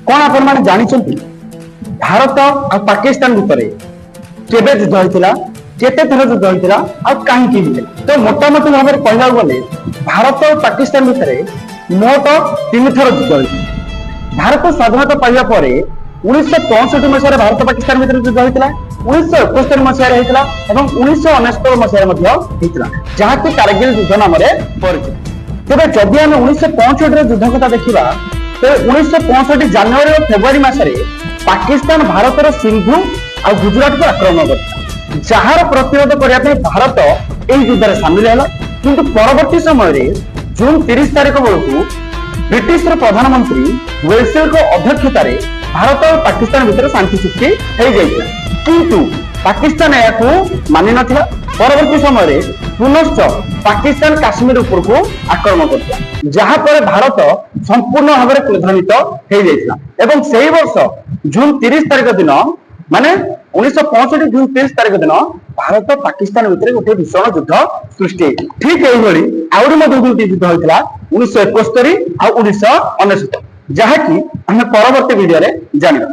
कौन आपण माने जानिछंती भारत और पाकिस्तान भितर केबे युद्ध होइतिला केते थर युद्ध होइतिला और काहे की होइतिला तो मोटामोटी भाव में कहला गले भारत और पाकिस्तान भितर मोट 3 थर युद्ध होइतिला। भारत स्वाधीनता पाइबा परे 1965 मसीह भारत पाकिस्तान भितर युद्ध होइतिला 1971 मसीह होइतिला एवं 1969 मसीह मध्ये होइतिला जहाकी कारगिल युद्ध नाम रे परिचित। तेबे जदि हम 1965 रे युद्ध कथा देखिबा तो 1965 जनवरी और फेब्रुआरी मासरे पाकिस्तान भारतर सिंधु और गुजरात को आक्रमण करता जहार प्रतिरोध करने भारत यह युद्ध में सामिल है किंतु परवर्ती समय जून 30 तारीख बेलू ब्रिटिश प्रधानमंत्री वेल्सेल को अध्यक्षतार भारत और पाकिस्तान भीतर शांति चुक्ति हो जाता किंतु पाकिस्तान यह मानि नथिला। परवर्ती समय पुनश्च पाकिस्तान काश्मीर उपर को आक्रमण करता जहां पर भारत संपूर्ण भाव में क्रोधान्वित हो जाता एवं से वर्ष जून 30 तारीख दिन माने 1965 जून 30 तारीख दिन भारत पाकिस्तान भितर गोटे भीषण युद्ध सृष्टि ठीक यही आउरी दुटी युद्ध होता 1971 और 1969 जहाँकि आम परवर्ती वीडियो रे जानिबा।